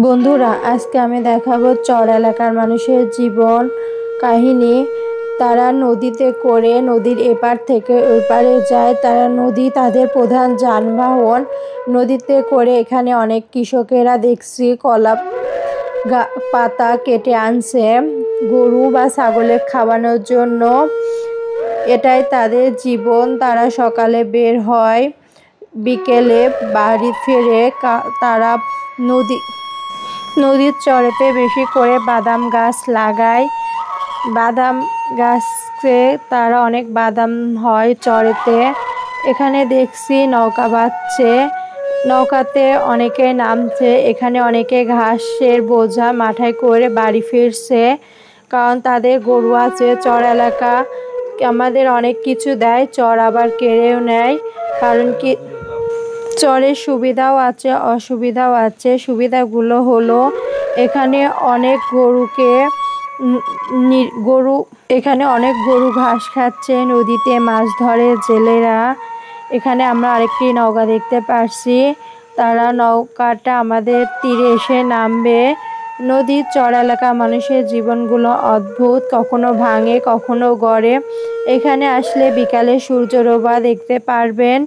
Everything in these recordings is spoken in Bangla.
বন্ধুরা, আজকে আমি দেখাবো চর এলাকার মানুষের জীবন কাহিনী। তারা নদীতে করে নদীর এপার থেকে ওই পারে যায়। তারা নদী তাদের প্রধান যানবাহন। নদীতে করে এখানে অনেক কৃষকেরা দেখছি কলা পাতা কেটে আনছে গরু বা ছাগলের খাওয়ানোর জন্য। এটাই তাদের জীবন। তারা সকালে বের হয়, বিকেলে বাড়ি ফেরে। তারা নদীর চরেতে বেশি করে বাদাম গাছ লাগায়। বাদাম গাছে তারা অনেক বাদাম হয় চরেতে। এখানে দেখছি নৌকা বাচ্ছে, নৌকাতে অনেকে নামছে। এখানে অনেকে ঘাসের বোঝা মাথায় করে বাড়ি ফিরছে, কারণ তাদের গরু আছে। চর এলাকা আমাদের অনেক কিছু দেয়, চর আবার কেড়েও নেয়। কারণ কি, চরের সুবিধাও আছে অসুবিধাও আছে। সুবিধাগুলো হলো এখানে অনেক গরু ঘাস খাচ্ছে, নদীতে মাছ ধরে জেলেরা। এখানে আমরা আরেকটি নৌকা দেখতে পাচ্ছি, তারা নৌকাটা আমাদের তীরে এসে নামবে। নদীর চর এলাকা মানুষের জীবনগুলো অদ্ভুত, কখনো ভাঙে কখনো গড়ে। এখানে আসলে বিকালে সূর্যডোবা দেখতে পারবেন।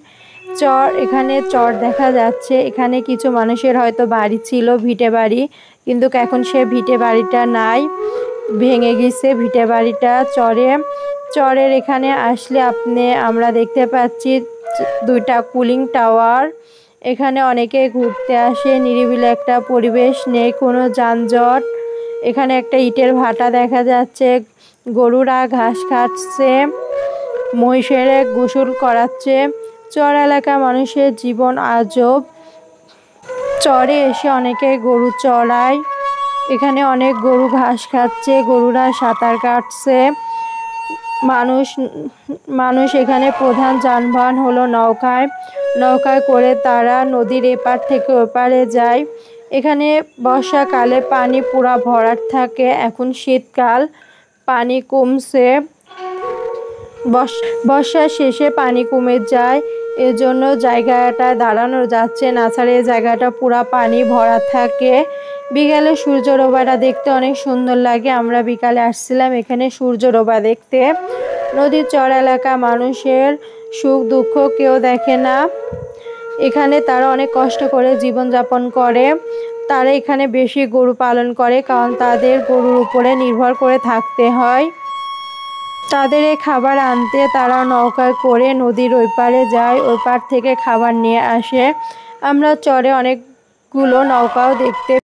এখানে চর দেখা যাচ্ছে। এখানে কিছু মানুষের হয়তো বাড়ি ছিল, ভিটে বাড়ি, কিন্তু এখন সে ভিটে বাড়িটা নাই, ভেঙে গেছে ভিটে বাড়িটা। চরের এখানে আসলে আমরা দেখতে পাচ্ছি দুইটা কুলিং টাওয়ার। এখানে অনেকে ঘুরতে আসে, নিরিবিলি একটা পরিবেশ, নেই কোনো যানজট। এখানে একটা ইটের ভাটা দেখা যাচ্ছে, গরুরা ঘাস খাচ্ছে, মহিষের গোসল করাচ্ছে। চর এলাকা মানুষের জীবন আজব। চরে এসে অনেকে গরু চড়ায়। এখানে অনেক গরু ঘাস খাচ্ছে, গরুরা সাঁতার কাটছে। মানুষ এখানে প্রধান যানবাহন হলো নৌকায় করে তারা নদীর এপার থেকে ওপারে যায়। এখানে বর্ষাকালে পানি পুরা ভরাট থাকে, এখন শীতকাল পানি কমছে। বর্ষার শেষে পানি কমে যায়, এজন্য জায়গাটা দাঁড়ানো যাচ্ছে না, ছাড়া এই জায়গাটা পুরা পানি ভরা থাকে। বিকালে সূর্যডোবাটা দেখতে অনেক সুন্দর লাগে। আমরা বিকালে আসছিলাম এখানে সূর্যডোবা দেখতে। নদীর চর এলাকা মানুষের সুখ দুঃখ কেউ দেখে না। এখানে তারা অনেক কষ্ট করে জীবনযাপন করে। তারা এখানে বেশি গরু পালন করে, কারণ তাদের গরুর উপরে নির্ভর করে থাকতে হয়। তাদের এই খাবার আনতে তারা নৌকায় করে নদীর ওই পারে যায়, ওই পার থেকে খাবার নিয়ে আসে। আমরা চরে অনেকগুলো নৌকাও দেখতে